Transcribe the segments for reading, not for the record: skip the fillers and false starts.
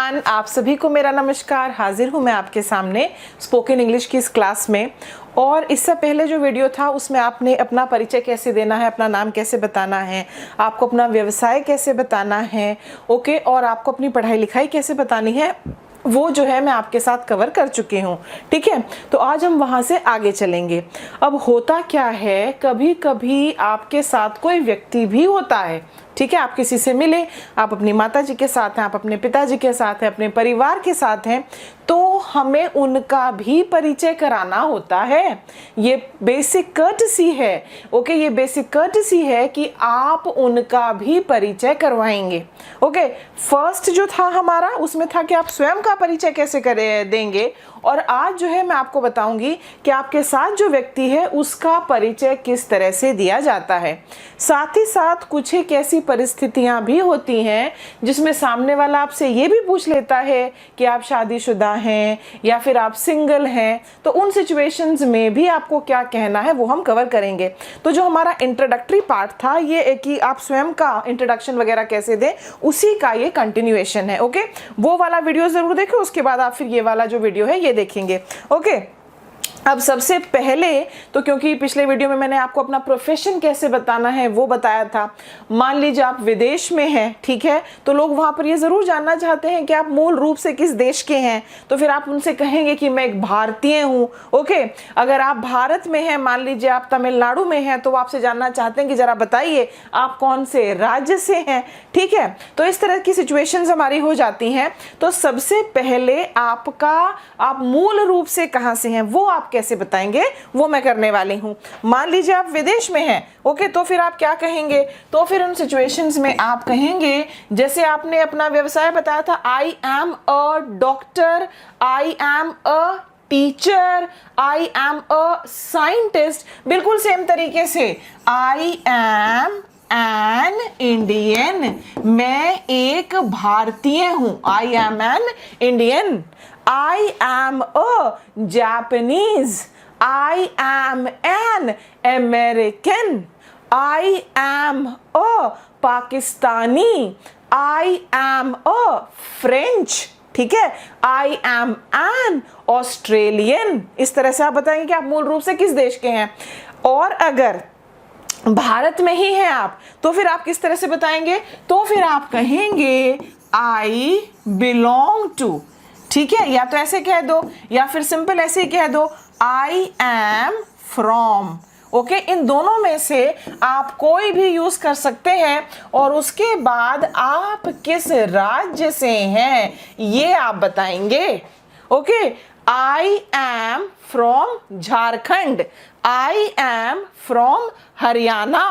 Everyone, आप सभी को मेरा नमस्कार। हाजिर हूँ मैं आपके सामने स्पोकन इंग्लिश की इस क्लास में। और इससे पहले जो वीडियो था उसमें आपने अपना परिचय कैसे देना है, अपना नाम कैसे बताना है, आपको अपना व्यवसाय कैसे बताना है, ओके, और आपको अपनी पढ़ाई लिखाई कैसे बतानी है, वो जो है मैं आपके साथ कवर कर चुकी हूँ। ठीक है, तो आज हम वहाँ से आगे चलेंगे। अब होता क्या है, कभी कभी आपके साथ कोई व्यक्ति भी होता है, ठीक है, आप किसी से मिले, आप अपनी माता जी के साथ हैं, आप अपने पिताजी के साथ हैं, अपने परिवार के साथ हैं, तो हमें उनका भी परिचय कराना होता है। ये बेसिक कर्टसी है, ओके, ये बेसिक कर्टसी है कि आप उनका भी परिचय करवाएंगे। ओके, फर्स्ट जो था हमारा उसमें था कि आप स्वयं का परिचय कैसे देंगे, और आज जो है मैं आपको बताऊंगी कि आपके साथ जो व्यक्ति है उसका परिचय किस तरह से दिया जाता है। साथ ही साथ कुछ एक ऐसी परिस्थितियां भी होती हैं जिसमें सामने वाला आपसे ये भी पूछ लेता है कि आप शादीशुदा हैं या फिर आप सिंगल हैं, तो उन सिचुएशंस में भी आपको क्या कहना है वो हम कवर करेंगे। तो जो हमारा इंट्रोडक्टरी पार्ट था ये कि आप स्वयं का इंट्रोडक्शन वगैरह कैसे दें, उसी का ये कंटिन्यूएशन है। ओके, वो वाला वीडियो जरूर देखें, उसके बाद आप फिर ये वाला जो वीडियो है ये देखेंगे। ओके, अब सबसे पहले तो क्योंकि पिछले वीडियो में मैंने आपको अपना प्रोफेशन कैसे बताना है वो बताया था। मान लीजिए आप विदेश में हैं, ठीक है, तो लोग वहां पर ये जरूर जानना चाहते हैं कि आप मूल रूप से किस देश के हैं, तो फिर आप उनसे कहेंगे कि मैं एक भारतीय हूं। ओके, अगर आप भारत में हैं, मान लीजिए आप तमिलनाडु में हैं, तो वो आपसे जानना चाहते हैं कि जरा बताइए आप कौन से राज्य से हैं। ठीक है, तो इस तरह की सिचुएशंस हमारी हो जाती हैं। तो सबसे पहले आप मूल रूप से कहां से हैं वो आप कैसे बताएंगे वो मैं करने वाली हूं। मान लीजिए आप विदेश में हैं, ओके, तो फिर आप क्या कहेंगे, तो फिर उन सिचुएशंस में आप कहेंगे, जैसे आपने अपना व्यवसाय बताया था, I am a doctor, I am a teacher, I am a scientist. बिल्कुल सेम तरीके से आई एम एन इंडियन, मैं एक भारतीय हूं, I am an Indian. I am a Japanese, I am an American, I am a Pakistani, I am a French, ठीक है, I am an Australian। इस तरह से आप बताएंगे कि आप मूल रूप से किस देश के हैं। और अगर भारत में ही हैं आप, तो फिर आप किस तरह से बताएंगे, तो फिर आप कहेंगे I belong to, ठीक है, या तो ऐसे कह दो या फिर सिंपल ऐसे ही कह दो आई एम फ्रॉम। ओके, इन दोनों में से आप कोई भी यूज कर सकते हैं, और उसके बाद आप किस राज्य से हैं ये आप बताएंगे। Okay, I am from Jharkhand, I am from Haryana,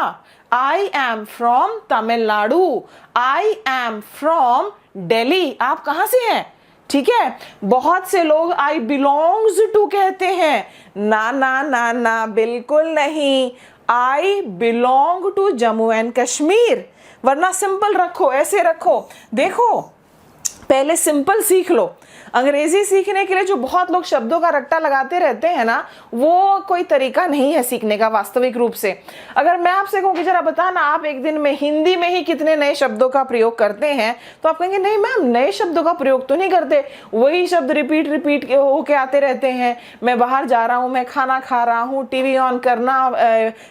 I am from Tamil Nadu, I am from Delhi. आप कहां से हैं, ठीक है। बहुत से लोग आई बिलोंग्स टू कहते हैं, ना ना ना ना, बिल्कुल नहीं, I belong to Jammu and Kashmir. वरना सिंपल रखो, ऐसे रखो। देखो, पहले सिंपल सीख लो। अंग्रेजी सीखने के लिए जो बहुत लोग शब्दों का रट्टा लगाते रहते हैं ना, वो कोई तरीका नहीं है सीखने का वास्तविक रूप से। अगर मैं आपसे कहूँ कि जरा बताना आप एक दिन में हिंदी में ही कितने नए शब्दों का प्रयोग करते हैं, तो आप कहेंगे नहीं मैम, नए शब्दों का प्रयोग तो नहीं करते, वही शब्द रिपीट होके आते रहते हैं। मैं बाहर जा रहा हूँ, मैं खाना खा रहा हूँ, टीवी ऑन करना,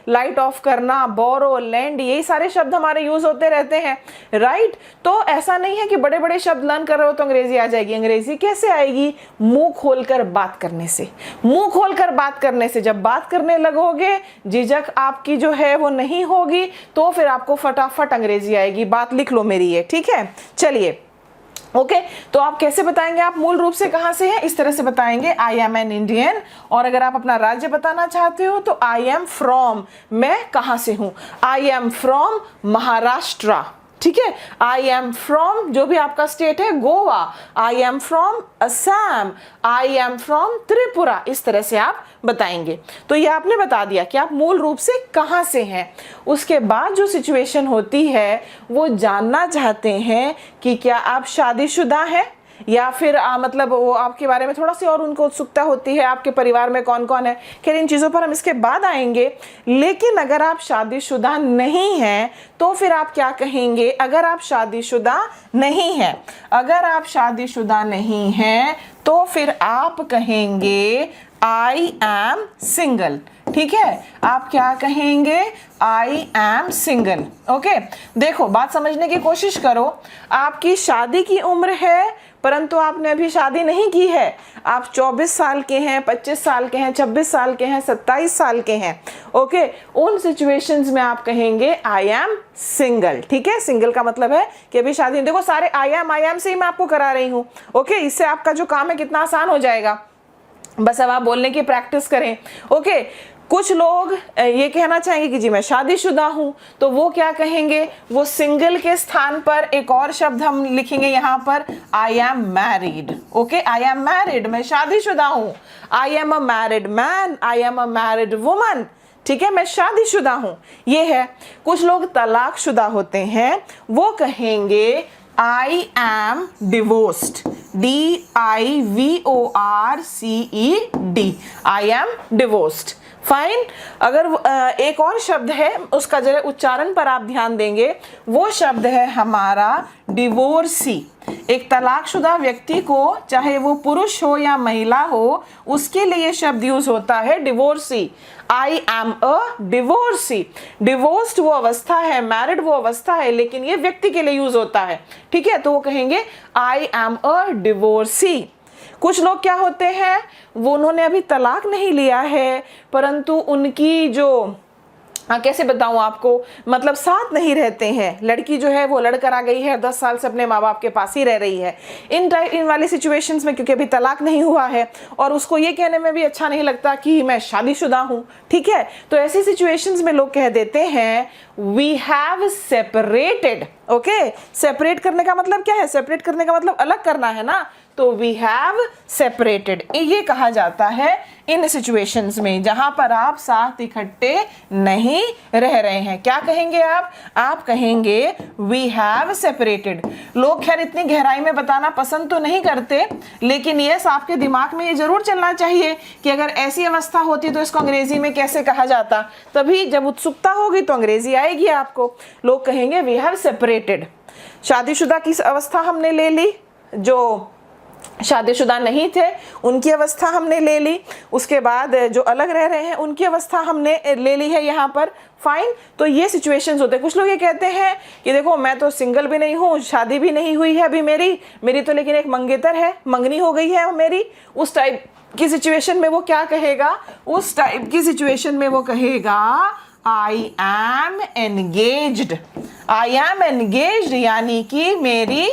लाइट ऑफ करना, बोरो, लैंड, यही सारे शब्द हमारे यूज होते रहते हैं, राइट। तो ऐसा नहीं है कि बड़े बड़े शब्द लर्न कर रहे हो तो अंग्रेजी आ जाएगी। अंग्रेजी कैसे आएगी, मुंह खोलकर बात करने से। मुंह खोलकर बात करने से जब बात करने लगोगे, झिझक आपकी जो है वो नहीं होगी, तो फिर आपको फटाफट अंग्रेजी आएगी। बात लिख लो मेरी ये, ठीक है। चलिए, ओके, तो आप कैसे बताएंगे आप मूल रूप से कहां से हैं, इस तरह से बताएंगे आई एम एन इंडियन। और अगर आप अपना राज्य बताना चाहते हो तो आई एम फ्रॉम, मैं कहां से हूं, आई एम फ्रॉम महाराष्ट्र, ठीक है। आई एम फ्रॉम जो भी आपका स्टेट है, Goa, I am from Assam, I am from Tripura. इस तरह से आप बताएंगे। तो ये आपने बता दिया कि आप मूल रूप से कहां से हैं। उसके बाद जो सिचुएशन होती है वो जानना चाहते हैं कि क्या आप शादीशुदा हैं, या फिर मतलब वो आपके बारे में थोड़ा सी और उनको उत्सुकता होती है, आपके परिवार में कौन कौन है। खैर इन चीज़ों पर हम इसके बाद आएंगे। लेकिन अगर आप शादीशुदा नहीं हैं तो फिर आप क्या कहेंगे? अगर आप शादीशुदा नहीं हैं, अगर आप शादीशुदा नहीं हैं तो फिर आप कहेंगे आई एम सिंगल। ठीक है, आप क्या कहेंगे? I am single. ओके, देखो बात समझने की कोशिश करो। आपकी शादी की उम्र है परंतु आपने अभी शादी नहीं की है। आप 24 साल के हैं, 25 साल के हैं, 26 साल के हैं, 27 साल के हैं। ओके, उन सिचुएशंस में आप कहेंगे आई एम सिंगल। ठीक है, सिंगल का मतलब है कि अभी शादी। देखो सारे आई एम से ही मैं आपको करा रही हूँ। ओके, इससे आपका जो काम है कितना आसान हो जाएगा। बस अब आप बोलने की प्रैक्टिस करें। ओके, कुछ लोग ये कहना चाहेंगे कि जी मैं शादीशुदा हूं, तो वो क्या कहेंगे? वो सिंगल के स्थान पर एक और शब्द हम लिखेंगे यहाँ पर, I am married. Okay, I am married, मैं शादीशुदा हूं। I am a married man, I am a married woman. ठीक है, मैं शादीशुदा हूं, ये है। कुछ लोग तलाकशुदा होते हैं, वो कहेंगे I am divorced, DIVORCED, I am divorced. Fine. अगर एक और शब्द है, उसका जरा उच्चारण पर आप ध्यान देंगे, वो शब्द है हमारा डिवोर्सी। एक तलाकशुदा व्यक्ति को, चाहे वो पुरुष हो या महिला हो, उसके लिए शब्द यूज होता है divorcee. I am a divorcee. Divorced वो अवस्था है, मैरिड वो अवस्था है, लेकिन ये व्यक्ति के लिए यूज होता है। ठीक है, तो वो कहेंगे आई एम अ डिवोर्सी। कुछ लोग क्या होते हैं, वो उन्होंने अभी तलाक नहीं लिया है परंतु उनकी जो कैसे बताऊं आपको, मतलब साथ नहीं रहते हैं। लड़की जो है वो लड़कर आ गई है, 10 साल से अपने माँ बाप के पास ही रह रही है। इन वाली सिचुएशंस में, क्योंकि अभी तलाक नहीं हुआ है और उसको ये कहने में भी अच्छा नहीं लगता कि मैं शादीशुदा हूँ। ठीक है, तो ऐसी सिचुएशंस में लोग कह देते हैं we have separated. Okay, separate करने का मतलब क्या है? सेपरेट करने का मतलब अलग करना है ना, तो वी हैव सेपरेटेड, ये कहा जाता है इन सिचुएशंस में जहां पर आप साथ इकट्ठे नहीं रह रहे हैं। क्या कहेंगे आप कहेंगे वी हैव सेपरेटेड। लोग खैर इतनी गहराई में बताना पसंद तो नहीं करते, लेकिन ये आपके दिमाग में ये जरूर चलना चाहिए कि अगर ऐसी अवस्था होती तो इसको अंग्रेजी में कैसे कहा जाता। तभी जब उत्सुकता होगी तो अंग्रेजी आएगी आपको। लोग कहेंगे वी हैव सेपरेटेड। शादीशुदा की अवस्था हमने ले ली, जो शादीशुदा नहीं थे उनकी अवस्था हमने ले ली, उसके बाद जो अलग रह रहे हैं उनकी अवस्था हमने ले ली है यहाँ पर। फाइन, तो ये सिचुएशंस होते हैं। कुछ लोग ये कहते हैं कि देखो मैं तो सिंगल भी नहीं हूँ, शादी भी नहीं हुई है अभी मेरी तो लेकिन एक मंगेतर है, मंगनी हो गई है मेरी। उस टाइप की सिचुएशन में वो क्या कहेगा? उस टाइप की सिचुएशन में वो कहेगा I am engaged. I am engaged यानी कि मेरी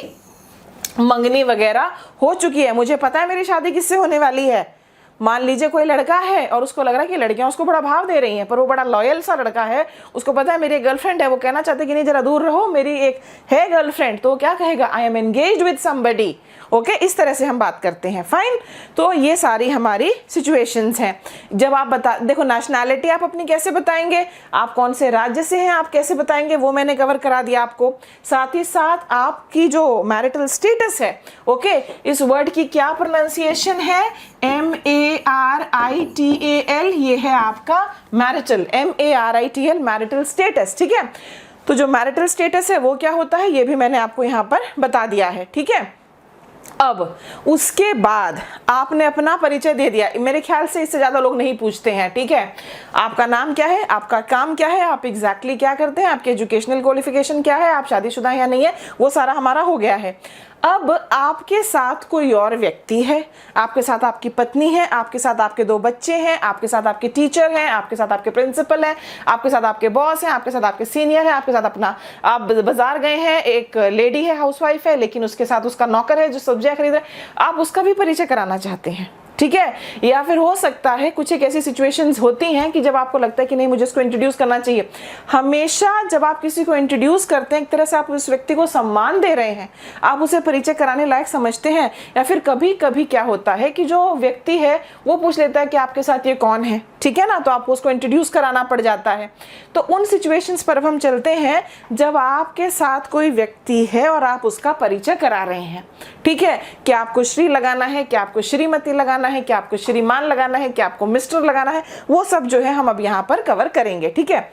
मंगनी वगैरह हो चुकी है, मुझे पता है मेरी शादी किससे होने वाली है। मान लीजिए कोई लड़का है और उसको लग रहा है कि लड़कियां उसको बड़ा भाव दे रही हैं, पर वो बड़ा लॉयल सा लड़का है, उसको पता है मेरी गर्लफ्रेंड है, वो कहना चाहते हैं कि नहीं जरा दूर रहो, मेरी एक है गर्लफ्रेंड, तो क्या कहेगा? आई am engaged with somebody. Okay, इस तरह से हम बात करते हैं। फाइन, तो ये सारी हमारी सिचुएशंस हैं। जब आप देखो नेशनैलिटी आप अपनी कैसे बताएंगे, आप कौन से राज्य से हैं आप कैसे बताएंगे, वो मैंने कवर करा दिया आपको। साथ ही साथ आपकी जो मैरिटल स्टेटस है, ओके, इस वर्ड की क्या प्रोनाउंसिएशन है? MARITAL, ये है आपका मैरिटल, MARITL मैरिटल स्टेटस। ठीक है, तो जो मैरिटल स्टेटस है वो क्या होता है ये भी मैंने आपको यहाँ पर बता दिया है। ठीक है, अब उसके बाद आपने अपना परिचय दे दिया। मेरे ख्याल से इससे ज्यादा लोग नहीं पूछते हैं। ठीक है, आपका नाम क्या है, आपका काम क्या है, आप एग्जैक्टली क्या करते हैं, आपके एजुकेशनल क्वालिफिकेशन क्या है, आप शादीशुदा या नहीं है, वो सारा हमारा हो गया है। अब आपके साथ कोई और व्यक्ति है, आपके साथ आपकी पत्नी है, आपके साथ आपके 2 बच्चे हैं, आपके साथ आपके टीचर हैं, आपके साथ आपके प्रिंसिपल हैं, आपके साथ आपके बॉस हैं, आपके साथ आपके सीनियर हैं, आपके साथ अपना, आप बाजार गए हैं, एक लेडी है हाउसवाइफ है, लेकिन उसके साथ उसका नौकर है जो सब्जियां खरीद रहा है, आप उसका भी परिचय कराना चाहते हैं। ठीक है। या फिर हो सकता है कुछ एक ऐसी सिचुएशंस होती हैं कि जब आपको लगता है कि नहीं मुझे इसको इंट्रोड्यूस करना चाहिए। हमेशा जब आप किसी को इंट्रोड्यूस करते हैं एक तरह से आप उस व्यक्ति को सम्मान दे रहे हैं, आप उसे परिचय कराने लायक समझते हैं। या फिर कभी कभी क्या होता है कि जो व्यक्ति है वो पूछ लेता है कि आपके साथ ये कौन है, ठीक है ना, तो आपको उसको इंट्रोड्यूस कराना पड़ जाता है। तो उन सिचुएशंस पर हम चलते हैं जब आपके साथ कोई व्यक्ति है और आप उसका परिचय करा रहे हैं, ठीक है। क्या आपको श्री लगाना है, क्या आपको श्रीमती लगाना है, क्या आपको श्रीमान लगाना है, क्या आपको मिस्टर लगाना है, वो सब जो है हम अब यहाँ पर कवर करेंगे, ठीक है।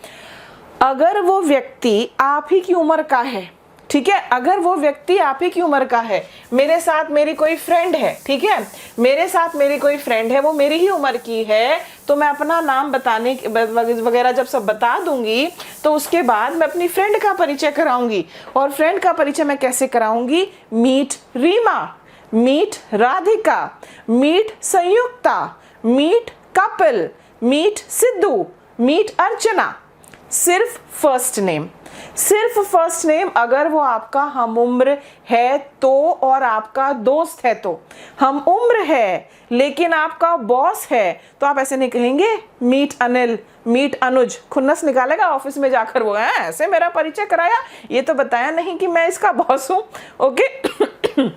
अगर वो व्यक्ति आप ही की उम्र का है, ठीक है, अगर वो व्यक्ति आप ही की उम्र का है, मेरे साथ मेरी कोई फ्रेंड है, ठीक है, मेरे साथ मेरी कोई फ्रेंड है, वो मेरी ही उम्र की है, तो मैं अपना नाम बताने वगैरह जब सब बता दूंगी तो उसके बाद मैं अपनी फ्रेंड का परिचय कराऊंगी। और फ्रेंड का परिचय मैं कैसे कराऊंगी? Meet Reema, meet Radhika, meet Sanyukta, meet Kapil, meet Sidhu, meet Archana. सिर्फ फर्स्ट नेम, सिर्फ फर्स्ट नेम। अगर वो आपका हम उम्र है तो, और आपका दोस्त है तो। हम उम्र है लेकिन आपका बॉस है तो आप ऐसे नहीं कहेंगे मीट अनिल, मीट अनुज, खुन्नस निकालेगा ऑफिस में जाकर वो, ऐसे मेरा परिचय कराया, ये तो बताया नहीं कि मैं इसका बॉस हूं, ओके।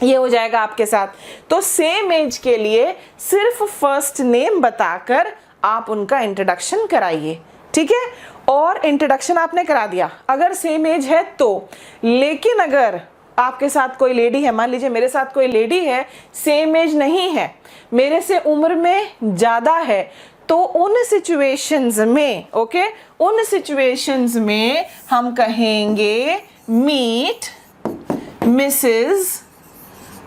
ये हो जाएगा आपके साथ। तो सेम एज के लिए सिर्फ फर्स्ट नेम बताकर आप उनका इंट्रोडक्शन कराइए, ठीक है। और इंट्रोडक्शन आपने करा दिया अगर सेम एज है तो। लेकिन अगर आपके साथ कोई लेडी है, मान लीजिए मेरे साथ कोई लेडी है, सेम एज नहीं है, मेरे से उम्र में ज़्यादा है, तो उन सिचुएशंस में, ओके, उन सिचुएशंस में हम कहेंगे meet Mrs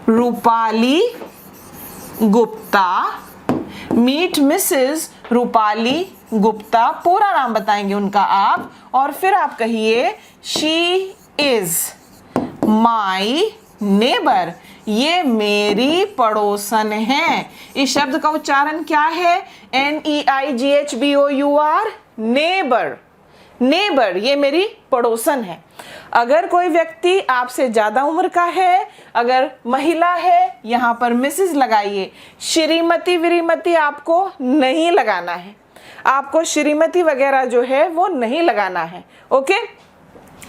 Rupali Gupta, meet Mrs Rupali Gupta, पूरा नाम बताएंगे उनका आप, और फिर आप कहिए शी इज माई नेबर, ये मेरी पड़ोसन है। इस शब्द का उच्चारण क्या है? NEIGHBOUR, नेबर, नेबर, ये मेरी पड़ोसन है। अगर कोई व्यक्ति आपसे ज्यादा उम्र का है, अगर महिला है, यहां पर मिसेस लगाइए। श्रीमती विरीमती आपको नहीं लगाना है, आपको श्रीमती वगैरह जो है वो नहीं लगाना है, ओके।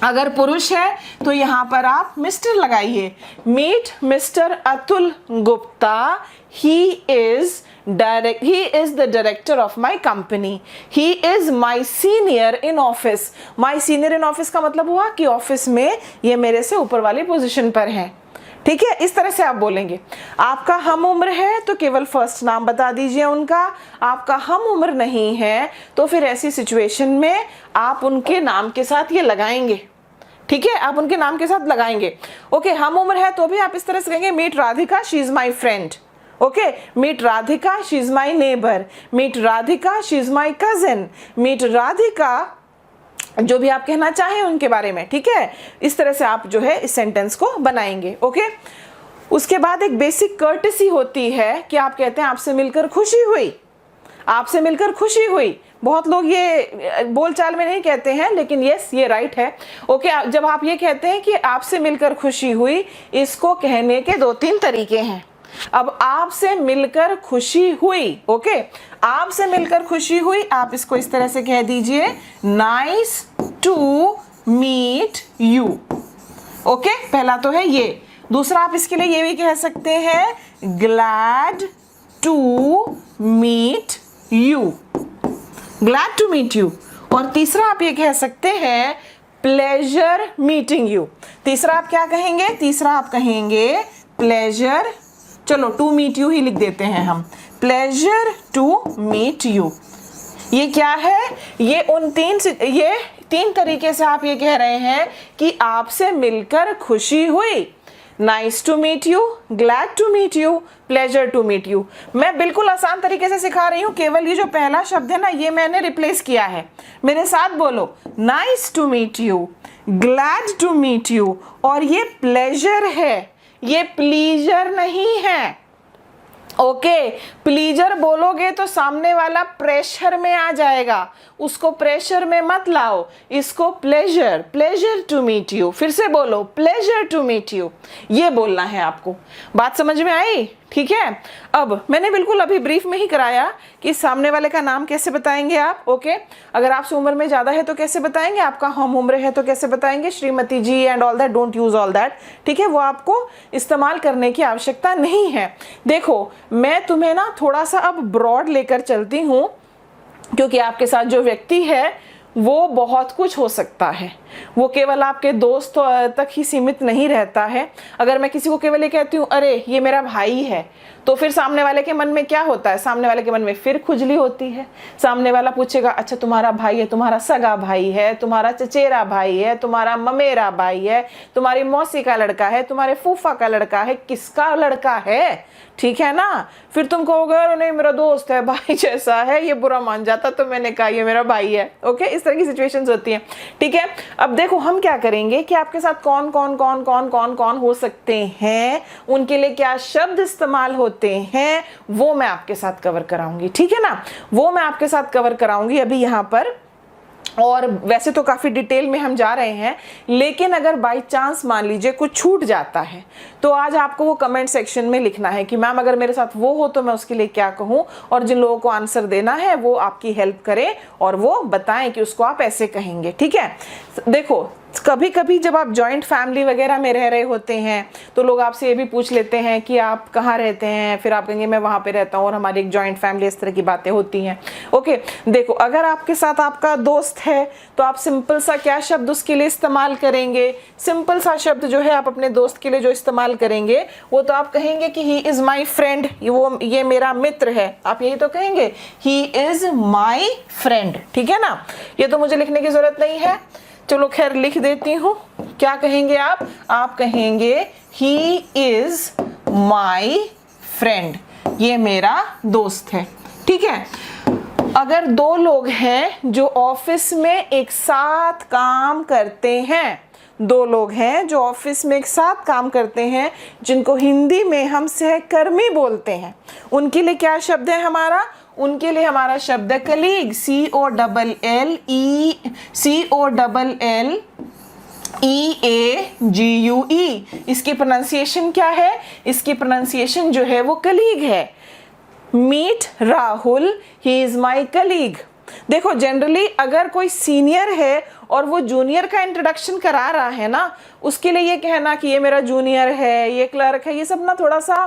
अगर पुरुष है तो यहाँ पर आप मिस्टर लगाइए। Meet mister Atul Gupta, he is the director of my company, he is my senior in office। my senior in office का मतलब हुआ कि ऑफिस में ये मेरे से ऊपर वाली पोजीशन पर है, ठीक है। इस तरह से आप बोलेंगे। आपका हम उम्र है तो केवल फर्स्ट नाम बता दीजिए उनका। आपका हम उम्र नहीं है तो फिर ऐसी सिचुएशन में आप उनके नाम के साथ ये लगाएंगे, ठीक है, आप उनके नाम के साथ लगाएंगे, ओके। हम उम्र है तो भी आप इस तरह से कहेंगे meet Radhika, she is my friend, okay. Meet Radhika, she is my neighbour, meet Radhika, she is my cousin, meet Radhika, जो भी आप कहना चाहें उनके बारे में, ठीक है। इस तरह से आप जो है इस सेंटेंस को बनाएंगे, ओके। उसके बाद एक बेसिक कर्टेसी होती है कि आप कहते हैं आपसे मिलकर खुशी हुई, आपसे मिलकर खुशी हुई। बहुत लोग ये बोलचाल में नहीं कहते हैं, लेकिन यस ये राइट है, ओके। जब आप ये कहते हैं कि आपसे मिलकर खुशी हुई, इसको कहने के 2-3 तरीके हैं। अब आपसे मिलकर खुशी हुई, ओके, आपसे मिलकर खुशी हुई, आप इसको इस तरह से कह दीजिए nice to meet you, okay. पहला तो है ये। दूसरा आप इसके लिए ये भी कह सकते हैं glad to meet you, glad to meet you. और तीसरा आप ये कह सकते हैं प्लेजर मीटिंग यू। तीसरा आप क्या कहेंगे? तीसरा आप कहेंगे प्लेजर, चलो टू मीट यू ही लिख देते हैं हम, प्लेजर टू मीट यू। ये क्या है? ये ये 3 तरीके से आप ये कह रहे हैं कि आपसे मिलकर खुशी हुई। Nice to meet you, glad to meet you, pleasure to meet you. मैं बिल्कुल आसान तरीके से सिखा रही हूँ, केवल ये जो पहला शब्द है ना, ये मैंने रिप्लेस किया है। मेरे साथ बोलो, nice to meet you, glad to meet you, और ये प्लेजर है, ये प्लीजर नहीं है, ओके प्लीजर बोलोगे तो सामने वाला प्रेशर में आ जाएगा, उसको प्रेशर में मत लाओ, इसको pleasure, pleasure to meet you. फिर से बोलो प्लेजर टू मीट यू, ये बोलना है आपको। बात समझ में आई? ठीक है। अब मैंने बिल्कुल अभी ब्रीफ में ही कराया कि सामने वाले का नाम कैसे बताएंगे आप। ओके अगर आपसे उम्र में ज्यादा है तो कैसे बताएंगे, आपका हम उम्र है तो कैसे बताएंगे, Shrimati ji and all that, don't use all that. ठीक है, वो आपको इस्तेमाल करने की आवश्यकता नहीं है। देखो मैं तुम्हें ना थोड़ा सा अब ब्रॉड लेकर चलती हूँ, क्योंकि आपके साथ जो व्यक्ति है वो बहुत कुछ हो सकता है, वो केवल आपके दोस्त तक ही सीमित नहीं रहता है। अगर मैं किसी को केवल ये कहती हूँ अरे ये मेरा भाई है, तो फिर सामने वाले के मन में क्या होता है, सामने वाले के मन में फिर खुजली होती है। सामने वाला पूछेगा अच्छा तुम्हारा भाई है, तुम्हारा सगा भाई है, तुम्हारा चचेरा भाई है, तुम्हारा ममेरा भाई है, तुम्हारी मौसी का लड़का है, तुम्हारे फूफा का लड़का है, किसका लड़का है? ठीक है ना। फिर तुम कहोगे अरे नहीं मेरा दोस्त है, भाई जैसा है, ये बुरा मान जाता तो मैंने कहा ये मेरा भाई है। ओके इस तरह की सिचुएशंस होती हैं। ठीक है अब देखो हम क्या करेंगे कि आपके साथ कौन कौन कौन कौन कौन कौन हो सकते हैं, उनके लिए क्या शब्द इस्तेमाल होते हैं, वो मैं आपके साथ कवर कराऊंगी। ठीक है ना, वो मैं आपके साथ कवर कराऊंगी अभी यहाँ पर। और वैसे तो काफ़ी डिटेल में हम जा रहे हैं, लेकिन अगर बाय चांस मान लीजिए कुछ छूट जाता है तो आज आपको वो कमेंट सेक्शन में लिखना है कि मैम अगर मेरे साथ वो हो तो मैं उसके लिए क्या कहूँ, और जिन लोगों को आंसर देना है वो आपकी हेल्प करें और वो बताएं कि उसको आप ऐसे कहेंगे। ठीक है देखो कभी कभी जब आप जॉइंट फैमिली वगैरह में रह रहे होते हैं तो लोग आपसे ये भी पूछ लेते हैं कि आप कहाँ रहते हैं, फिर आप कहेंगे मैं वहाँ पे रहता हूँ और हमारी एक जॉइंट फैमिली, इस तरह की बातें होती हैं। ओके देखो अगर आपके साथ आपका दोस्त है तो आप सिंपल सा क्या शब्द उसके लिए इस्तेमाल करेंगे, सिंपल सा शब्द जो है आप अपने दोस्त के लिए जो इस्तेमाल करेंगे वो तो आप कहेंगे कि ही इज़ माई फ्रेंड, ये मेरा मित्र है, आप यही तो कहेंगे ही इज़ माई फ्रेंड। ठीक है ना, ये तो मुझे लिखने की ज़रूरत नहीं है, चलो खैर लिख देती हूँ। क्या कहेंगे आप कहेंगे ही इज माई फ्रेंड, ये मेरा दोस्त है। ठीक है अगर दो लोग हैं जो ऑफिस में एक साथ काम करते हैं, दो लोग हैं जो ऑफिस में एक साथ काम करते हैं, जिनको हिंदी में हम सहकर्मी बोलते हैं, उनके लिए क्या शब्द है हमारा, उनके लिए हमारा शब्द है कलीग, COLLEAGUE। इसकी प्रोनाउंसिएशन क्या है, इसकी प्रोनाउंसिएशन जो है वो कलीग है। Meet Rahul, he is my colleague. देखो जनरली अगर कोई सीनियर है और वो जूनियर का इंट्रोडक्शन करा रहा है ना, उसके लिए ये कहना कि ये मेरा जूनियर है, ये क्लर्क है, ये सब ना थोड़ा सा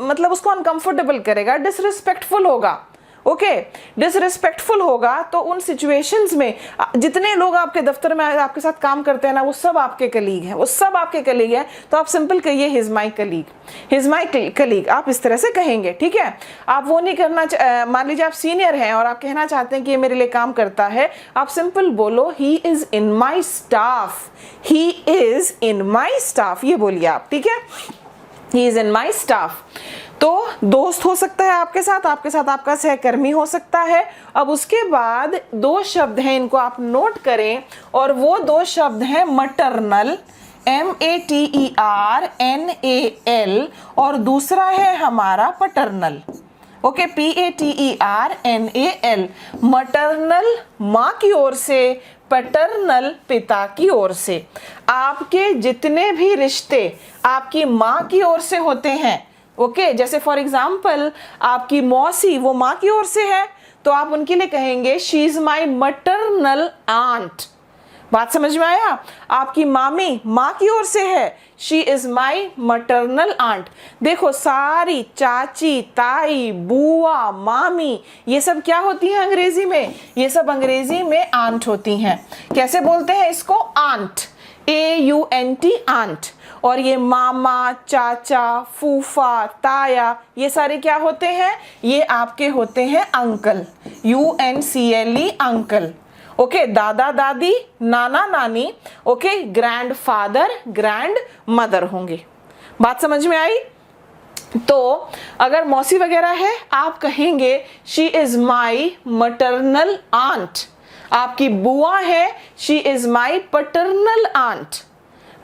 मतलब उसको अनकंफर्टेबल करेगा, डिसरिस्पेक्टफुल होगा। ओके डिसरिस्पेक्टफुल होगा। तो उन सिचुएशंस में जितने लोग आपके दफ्तर में आपके साथ काम करते हैं ना, वो सब आपके कलीग हैं, वो सब आपके कलीग हैं। तो आप सिंपल कहिए his my colleague, his my colleague, आप इस तरह से कहेंगे। ठीक है आप वो नहीं करना, मान लीजिए आप सीनियर हैं और आप कहना चाहते हैं कि ये मेरे लिए काम करता है, आप सिंपल बोलो he is in my staff, he is in my staff, ये बोलिए आप। ठीक है he is in my staff. तो दोस्त हो सकता है आपके साथ आपका सहकर्मी हो सकता है। अब उसके बाद दो शब्द हैं, इनको आप नोट करें, और वो दो शब्द हैं maternal, MATERNAL, और दूसरा है हमारा paternal। ओके PATERNAL, maternal माँ की ओर से, पैटर्नल पिता की ओर से। आपके जितने भी रिश्ते आपकी माँ की ओर से होते हैं, ओके जैसे फॉर एग्जाम्पल आपकी मौसी वो माँ की ओर से है, तो आप उनके लिए कहेंगे she is my maternal aunt. बात समझ में आया? आपकी मामी माँ की ओर से है, she is my maternal aunt. देखो सारी चाची, ताई, बुआ, मामी, ये सब क्या होती हैं अंग्रेजी में, ये सब अंग्रेजी में आंट होती हैं। कैसे बोलते हैं इसको? Aunt, AUNT, aunt. और ये मामा, चाचा, फूफा, ताया, ये सारे क्या होते हैं? ये आपके होते हैं अंकल, UNCLE, अंकल। ओके दादा दादी, नाना नानी, okay grand father, grand mother होंगे। बात समझ में आई? तो अगर मौसी वगैरह है आप कहेंगे she is my maternal aunt. आपकी बुआ है, she is my paternal aunt.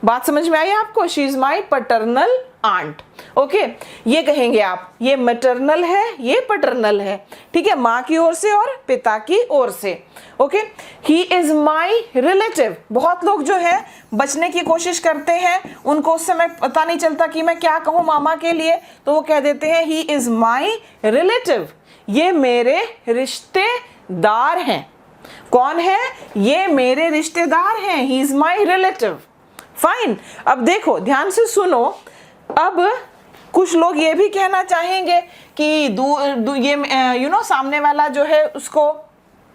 बात समझ में आई आपको? She is my paternal aunt. Okay, ये कहेंगे आप, ये मैटरनल है, ये पैटर्नल है, ठीक है, माँ की ओर से और पिता की ओर से। Okay, he is my relative. बहुत लोग जो है बचने की कोशिश करते हैं, उनको उस समय पता नहीं चलता कि मैं क्या कहूँ मामा के लिए, तो वो कह देते हैं ही इज माई रिलेटिव, ये मेरे रिश्तेदार हैं। कौन है? ये मेरे रिश्तेदार हैं, he is my relative. Fine. अब देखो, ध्यान से सुनो। अब कुछ लोग ये भी कहना चाहेंगे कि ये सामने वाला जो है उसको,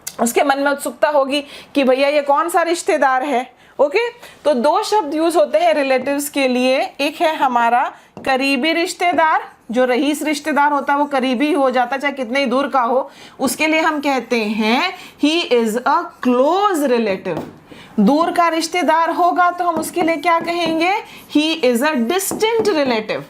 उसके मन में उत्सुकता होगी कि भैया ये कौन सा रिश्तेदार है। ओके, तो दो शब्द यूज होते हैं रिलेटिव्स के लिए। एक है हमारा करीबी रिश्तेदार, जो रईस रिश्तेदार होता है वो करीबी हो जाता है चाहे कितने ही दूर का हो, उसके लिए हम कहते हैं he is a close relative. दूर का रिश्तेदार होगा तो हम उसके लिए क्या कहेंगे? He is a distant relative.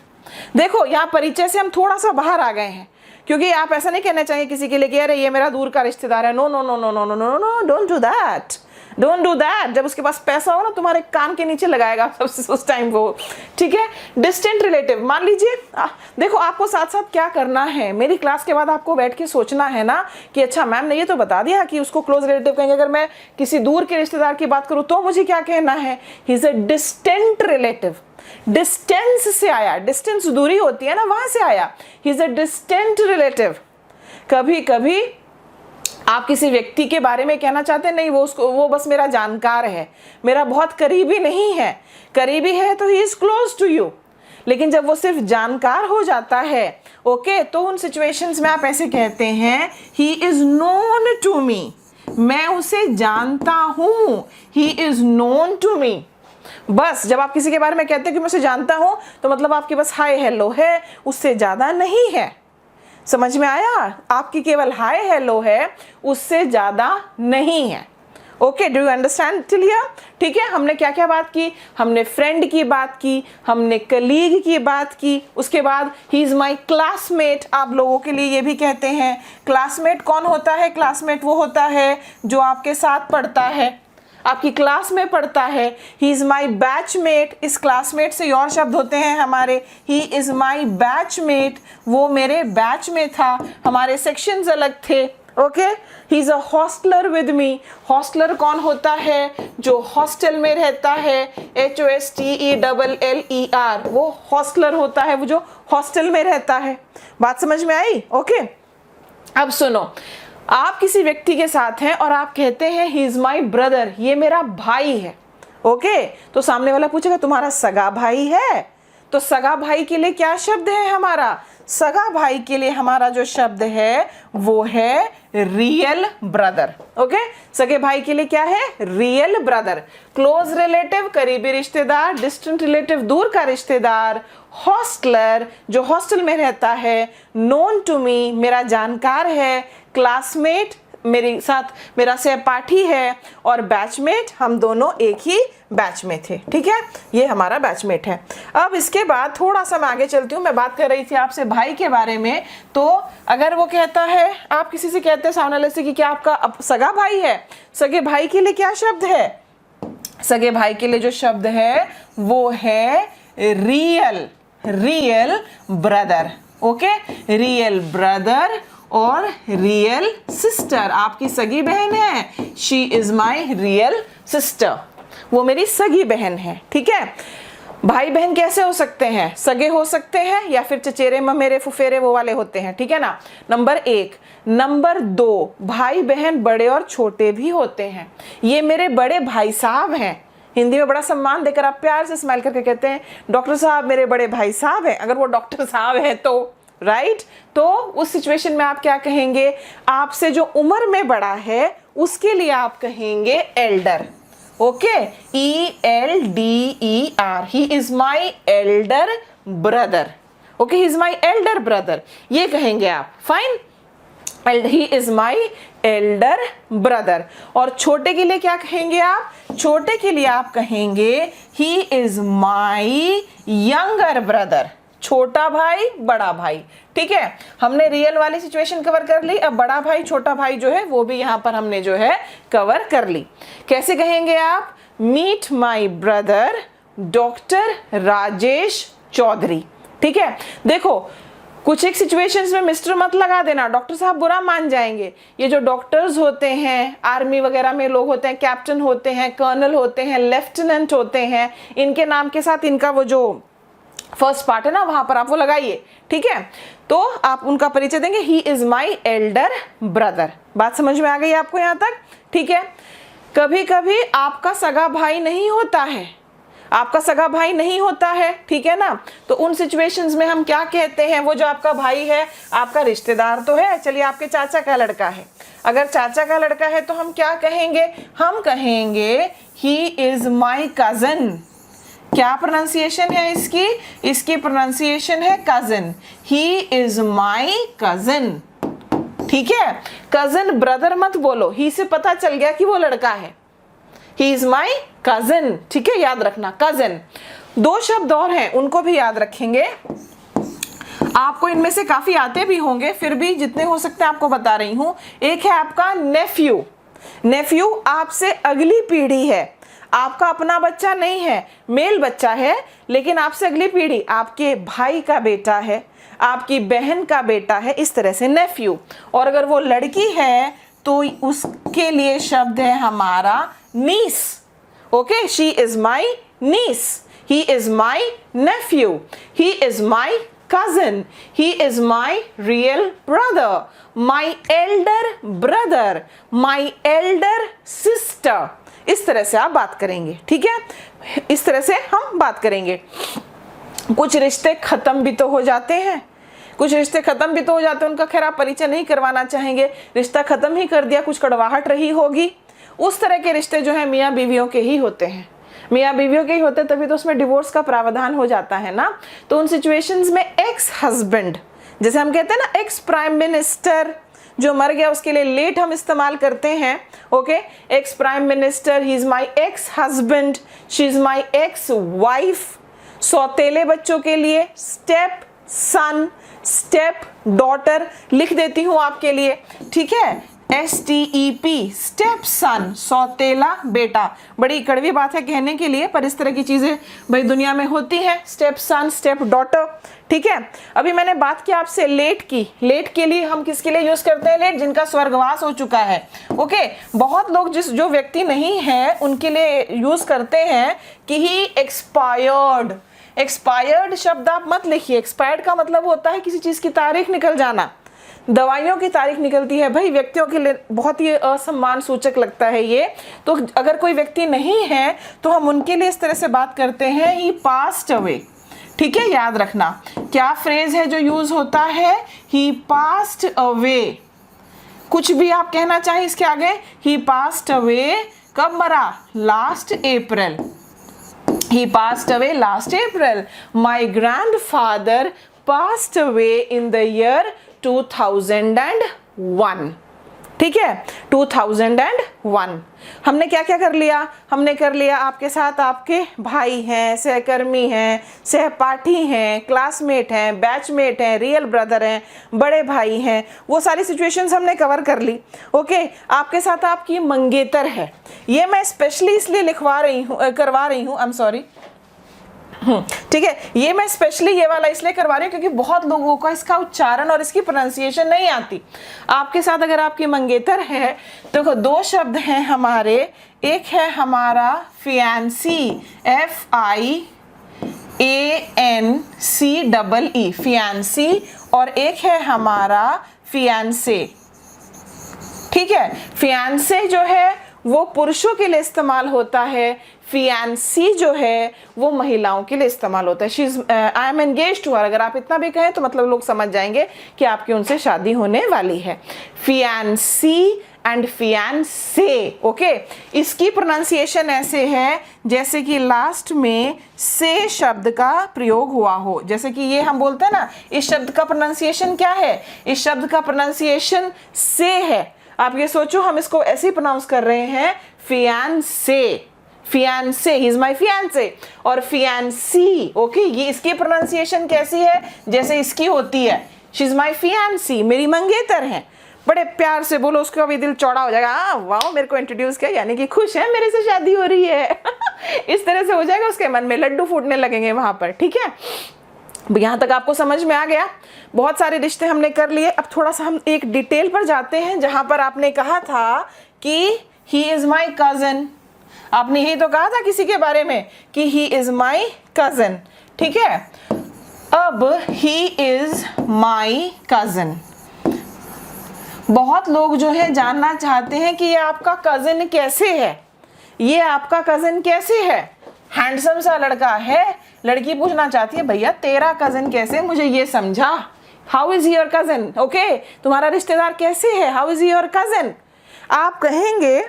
देखो, यहाँ परिचय से हम थोड़ा सा बाहर आ गए हैं, क्योंकि आप ऐसा नहीं कहना चाहिए किसी के लिए कि अरे ये मेरा दूर का रिश्तेदार है। No no no no no no no no, don't do that, don't do that. जब उसके पास पैसा हो ना, तुम्हारे कान के नीचे लगाएगा उस टाइम वो, ठीक है। डिस्टेंट रिलेटिव, मान लीजिए, देखो आपको साथ साथ क्या करना है, मेरी क्लास के बाद आपको बैठ के सोचना है ना कि अच्छा मैम ने ये तो बता दिया कि उसको क्लोज रिलेटिव कहेंगे, अगर मैं किसी दूर के रिश्तेदार की बात करूं तो मुझे क्या कहना है? He is a distant relative. Distance से आया, डिस्टेंस दूरी होती है ना, वहां से आया। He is a distant relative. कभी कभी आप किसी व्यक्ति के बारे में कहना चाहते हैं, नहीं वो बस मेरा जानकार है, मेरा बहुत करीबी नहीं है। करीबी है तो he is close to you, लेकिन जब वो सिर्फ जानकार हो जाता है, ओके, तो उन सिचुएशंस में आप ऐसे कहते हैं he is known to me, मैं उसे जानता हूं, he is known to me. बस जब आप किसी के बारे में कहते हैं कि मैं उसे जानता हूं, तो मतलब आपके बस हाय हेलो है, उससे ज्यादा नहीं है। समझ में आया? आपकी केवल हाय हेलो है, उससे ज्यादा नहीं है। Okay, do you understand till here? ठीक है, हमने क्या क्या बात की? हमने फ्रेंड की बात की, हमने कलीग की बात की, उसके बाद ही इज माई क्लासमेट। आप लोगों के लिए ये भी कहते हैं। क्लासमेट कौन होता है? क्लासमेट वो होता है जो आपके साथ पढ़ता है, आपकी क्लास में पढ़ता है। ही इज माई बैचमेट, इस क्लासमेट से और शब्द होते हैं हमारे। ही इज माई बैचमेट, वो मेरे बैच में था, हमारे सेक्शंस अलग थे। Okay, he is a hosteller with me. Hosteller कौन होता है? जो हॉस्टल में रहता है, HOSTELLER, वो हॉस्टलर होता है, वो जो हॉस्टल में रहता है। बात समझ में आई? ओके, अब सुनो, आप किसी व्यक्ति के साथ हैं और आप कहते हैं ही इज माई ब्रदर, ये मेरा भाई है। ओके, तो सामने वाला पूछेगा तुम्हारा सगा भाई है? तो सगा भाई के लिए क्या शब्द है हमारा? सगा भाई के लिए हमारा जो शब्द है वो है रियल ब्रदर। ओके, सगे भाई के लिए क्या है? Real brother. क्लोज रिलेटिव करीबी रिश्तेदार, डिस्टेंट रिलेटिव दूर का रिश्तेदार, हॉस्टलर जो हॉस्टल में रहता है, नोन टू मी मेरा जानकार है, क्लासमेट मेरे साथ मेरा सहपाठी है, और बैचमेट हम दोनों एक ही बैच में थे। ठीक है, ये हमारा बैचमेट है। अब इसके बाद थोड़ा सा मैं आगे चलती हूँ। मैं बात कर रही थी आपसे भाई के बारे में। तो अगर वो कहता है, आप किसी से कहते हैं सामने वाले से कि क्या आपका सगा भाई है, सगे भाई के लिए क्या शब्द है? सगे भाई के लिए जो शब्द है वो है real brother. Okay, real brother और रियल सिस्टर। आपकी सगी बहन है, she is my real sister, वो मेरी सगी बहन है। ठीक है, भाई बहन कैसे हो सकते हैं? सगे हो सकते हैं या फिर चचेरे ममेरे फुफेरे वो वाले होते हैं। ठीक है ना, नंबर 1। नंबर 2, भाई बहन बड़े और छोटे भी होते हैं। ये मेरे बड़े भाई साहब हैं। हिंदी में बड़ा सम्मान देकर आप प्यार से स्माइल करके कहते हैं डॉक्टर साहब मेरे बड़े भाई साहब हैं। अगर वो डॉक्टर साहब है तो राइट, तो उस सिचुएशन में आप क्या कहेंगे? आपसे जो उम्र में बड़ा है उसके लिए आप कहेंगे Elder. Okay, ELDER, he is my Elder brother. Okay, he is my Elder brother, ये कहेंगे आप। Fine, he is my Elder brother. और छोटे के लिए क्या कहेंगे आप? छोटे के लिए आप कहेंगे ही इज माई यंगर ब्रदर। छोटा भाई बड़ा भाई। ठीक है, हमने रियल वाली सिचुएशन कवर कर ली। अब बड़ा भाई छोटा भाई जो है वो भी यहां पर हमने जो है कवर कर ली। कैसे कहेंगे आप? Meet my brother doctor Rajesh Chaudhary. ठीक है, देखो कुछ एक सिचुएशंस में मिस्टर मत लगा देना, डॉक्टर साहब बुरा मान जाएंगे। ये जो डॉक्टर्स होते हैं, आर्मी वगैरह में लोग होते हैं, कैप्टन होते हैं, कर्नल होते हैं, लेफ्टिनेंट होते हैं, इनके नाम के साथ इनका वो जो फर्स्ट पार्ट है ना, वहां पर आप वो लगाइए। ठीक है, तो आप उनका परिचय देंगे, ही इज माई एल्डर ब्रदर। बात समझ में आ गई आपको यहाँ तक? ठीक है, कभी कभी आपका सगा भाई नहीं होता है, आपका सगा भाई नहीं होता है, ठीक है ना, तो उन सिचुएशंस में हम क्या कहते हैं, वो जो आपका भाई है आपका रिश्तेदार तो है, चलिए आपके चाचा का लड़का है, अगर चाचा का लड़का है तो हम क्या कहेंगे, हम कहेंगे ही इज माई कजन। क्या प्रोनाउंसिएशन है इसकी? इसकी प्रोनाउंसिएशन है cousin, he is my cousin. ठीक है, कजन ब्रदर मत बोलो, ही से पता चल गया कि वो लड़का है, ही इज माई कजन। ठीक है, याद रखना कजन। दो शब्द और हैं, उनको भी याद रखेंगे, आपको इनमें से काफी आते भी होंगे, फिर भी जितने हो सकते हैं आपको बता रही हूं। एक है आपका नेफ्यू। नेफ्यू आपसे अगली पीढ़ी है, आपका अपना बच्चा नहीं है, मेल बच्चा है, लेकिन आपसे अगली पीढ़ी, आपके भाई का बेटा है, आपकी बहन का बेटा है, इस तरह से नेफ्यू। और अगर वो लड़की है तो उसके लिए शब्द है हमारा niece. Okay, she is my niece, he is my nephew, he is my cousin, he is my real brother, my elder brother, my elder sister। इस तरह से आप बात करेंगे। ठीक है, इस तरह से हम बात करेंगे। कुछ रिश्ते खत्म भी तो हो जाते हैं, कुछ रिश्ते खत्म भी तो हो जाते हैं, उनका खैर आप परिचय नहीं करवाना चाहेंगे, रिश्ता खत्म ही कर दिया, कुछ कड़वाहट रही होगी, उस तरह के रिश्ते जो है मियाँ बीवियों के ही होते हैं, मियाँ बीवियों के ही होते, तभी तो उसमें डिवोर्स का प्रावधान हो जाता है ना। तो उन सिचुएशंस में एक्स हस्बैंड, जैसे हम कहते हैं ना एक्स प्राइम मिनिस्टर जो मर गया, उसके लिए लेट हम इस्तेमाल करते हैं। Okay, ex prime minister, he is my ex husband, she is my ex wife. सौतेले बच्चों के लिए स्टेप सन, स्टेप डॉटर लिख देती हूं आपके लिए। ठीक है, STEP स्टेप सन, सौतेला बेटा। बड़ी कड़वी बात है कहने के लिए, पर इस तरह की चीजें भाई दुनिया में होती हैं, स्टेप सन, स्टेप डॉटर। ठीक है, अभी मैंने बात की आपसे लेट की, लेट के लिए हम किसके लिए यूज करते हैं लेट? जिनका स्वर्गवास हो चुका है। ओके, बहुत लोग जो व्यक्ति नहीं है उनके लिए यूज करते हैं कि ही एक्सपायर्ड। एक्सपायर्ड शब्द आप मत लिखिए, एक्सपायर्ड का मतलब होता है किसी चीज की तारीख निकल जाना, दवाइयों की तारीख निकलती है भाई, व्यक्तियों के लिए बहुत ही असम्मान सूचक लगता है ये। तो अगर कोई व्यक्ति नहीं है तो हम उनके लिए इस तरह से बात करते हैं, ही पास्ड अवे। ठीक है, याद रखना क्या फ्रेज है जो यूज होता है, ही पास्ड अवे। कुछ भी आप कहना चाहे इसके आगे, ही पास्ड अवे कब मरा? Last April, he passed away last April. My grandfather passed away in the year 2001. ठीक है, 2001। हमने क्या क्या कर लिया? हमने कर लिया आपके साथ आपके भाई हैं, सहकर्मी हैं, सहपाठी हैं, क्लासमेट हैं, बैचमेट हैं, रियल ब्रदर हैं, बड़े भाई हैं, वो सारी सिचुएशंस हमने कवर कर ली। ओके, आपके साथ आपकी मंगेतर है, ये मैं स्पेशली इसलिए करवा रही हूँ, आई एम सॉरी। ठीक है, ये मैं स्पेशली ये वाला इसलिए करवा रही हूँ क्योंकि बहुत लोगों का इसका उच्चारण और इसकी प्रोनाउंसिएशन नहीं आती। आपके साथ अगर आपकी मंगेतर है तो दो शब्द हैं हमारे, एक है हमारा फियांसी, FIANCEE, फियांसी, और एक है हमारा फियांसे। ठीक है, फियांसे जो है वो पुरुषों के लिए इस्तेमाल होता है, फियांसी जो है वो महिलाओं के लिए इस्तेमाल होता है। I am engaged to her, अगर आप इतना भी कहें तो मतलब लोग समझ जाएंगे कि आपकी उनसे शादी होने वाली है। Fiancee and fiance. ओके, इसकी प्रोनाउंसिएशन ऐसे है जैसे कि लास्ट में से शब्द का प्रयोग हुआ हो, जैसे कि ये हम बोलते हैं ना, इस शब्द का प्रोनाउंसिएशन क्या है? इस शब्द का प्रोनाउंसिएशन से है। आप ये सोचो हम इसको ऐसे ही प्रोनाउंस कर रहे हैं, fiance, fiance, he is my fiance, और फियांसी। ओके, ये इसकी प्रोनाउंसिएशन कैसी है? जैसे इसकी होती है, शी इज माई फियांसी, मेरी मंगेतर है। बड़े प्यार से बोलो, उसका भी दिल चौड़ा हो जाएगा, वाह मेरे को इंट्रोड्यूस किया, यानी कि खुश है मेरे से शादी हो रही है। इस तरह से हो जाएगा, उसके मन में लड्डू फूटने लगेंगे वहां पर। ठीक है, यहाँ तक आपको समझ में आ गया। बहुत सारे रिश्ते हमने कर लिए। अब थोड़ा सा हम एक डिटेल पर जाते हैं, जहां पर आपने कहा था कि ही इज माई कजन। आपने यही तो कहा था किसी के बारे में कि ही इज माई कजन। ठीक है, अब ही इज माई कजन, बहुत लोग जो है जानना चाहते हैं कि ये आपका कजन कैसे है, ये आपका कजन कैसे है। हैंडसम सा लड़का है, लड़की पूछना चाहती है भैया तेरा कजन कैसे, मुझे ये समझा। How is your cousin, okay, तुम्हारा रिश्तेदार कैसे है, हाउ इज योर कजन। आप कहेंगे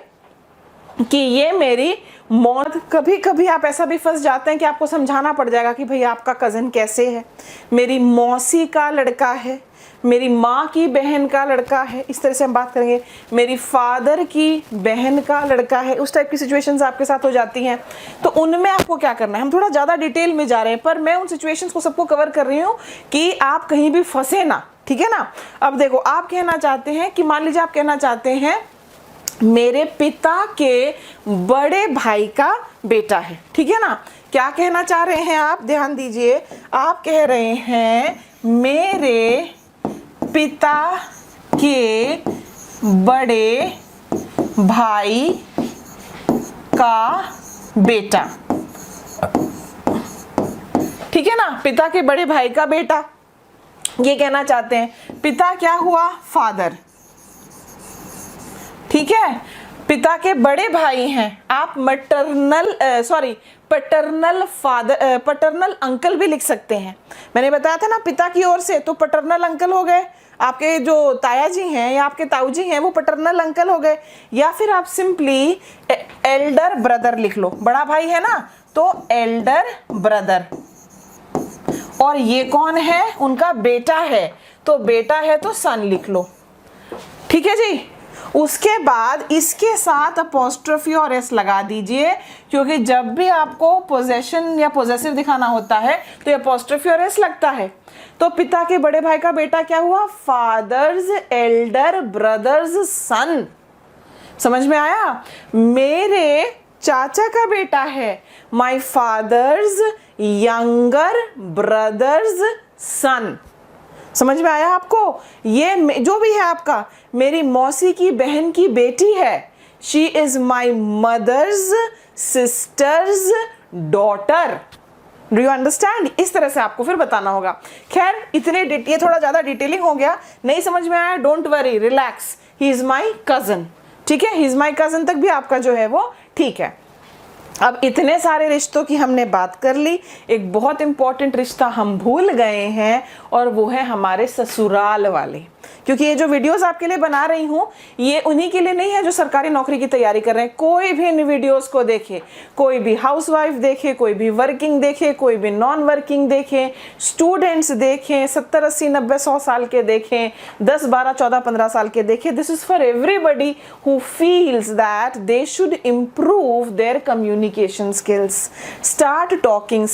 कि ये मेरी मौत। कभी कभी आप ऐसा भी फंस जाते हैं कि आपको समझाना पड़ जाएगा कि भैया आपका कजन कैसे है, मेरी मौसी का लड़का है, मेरी माँ की बहन का लड़का है, इस तरह से हम बात करेंगे, मेरी फादर की बहन का लड़का है। उस टाइप की सिचुएशंस आपके साथ हो जाती हैं। तो उनमें आपको क्या करना है, हम थोड़ा ज़्यादा डिटेल में जा रहे हैं, पर मैं उन सिचुएशंस को सबको कवर कर रही हूँ कि आप कहीं भी फंसे ना। ठीक है ना। अब देखो, आप कहना चाहते हैं कि मान लीजिए आप कहना चाहते हैं मेरे पिता के बड़े भाई का बेटा है। ठीक है ना। क्या कहना चाह रहे हैं आप, ध्यान दीजिए, आप कह रहे हैं मेरे पिता के बड़े भाई का बेटा। ठीक है ना, पिता के बड़े भाई का बेटा, ये कहना चाहते हैं। पिता क्या हुआ, फादर। ठीक है, पिता के बड़े भाई हैं, आप पैटर्नल फादर, पैटर्नल अंकल भी लिख सकते हैं। मैंने बताया था ना पिता की ओर से, तो पैटर्नल अंकल हो गए। आपके जो ताया जी हैं या आपके ताऊ जी हैं वो पैटर्नल अंकल हो गए। या फिर आप सिंपली एल्डर ब्रदर लिख लो, बड़ा भाई है ना तो एल्डर ब्रदर। और ये कौन है, उनका बेटा है, तो बेटा है तो सन लिख लो। ठीक है जी। उसके बाद इसके साथ अपोस्ट्रोफी और एस लगा दीजिए, क्योंकि जब भी आपको पोजेशन या पोजेसिव दिखाना होता है तो अपोस्ट्रोफी और एस लगता है। तो पिता के बड़े भाई का बेटा क्या हुआ, फादर्स एल्डर ब्रदर्स सन। समझ में आया। मेरे चाचा का बेटा है, माई फादर्स यंगर ब्रदर्स सन। समझ में आया आपको। ये जो भी है आपका, मेरी मौसी की बहन की बेटी है, she is my mother's sister's daughter. Do you understand. इस तरह से आपको फिर बताना होगा। खैर इतने ये थोड़ा ज्यादा डिटेलिंग हो गया, नहीं समझ में आया, don't worry, relax, he is my cousin. ठीक है, ही इज माई कजन तक भी आपका जो है वो ठीक है। अब इतने सारे रिश्तों की हमने बात कर ली, एक बहुत इंपॉर्टेंट रिश्ता हम भूल गए हैं, और वो है हमारे ससुराल वाले। क्योंकि ये जो वीडियोस आपके लिए बना रही हूँ ये उन्हीं के लिए नहीं है जो सरकारी नौकरी की तैयारी कर रहे हैं। कोई भी इन वीडियोस को देखे, कोई भी हाउसवाइफ देखे, कोई भी वर्किंग देखे, कोई भी नॉन वर्किंग देखे, स्टूडेंट्स देखें, 70 80 90 100 साल के देखें, 10 12 14 15 साल के देखें। This is for everybody who feels that they should improve their communication skills. Start talking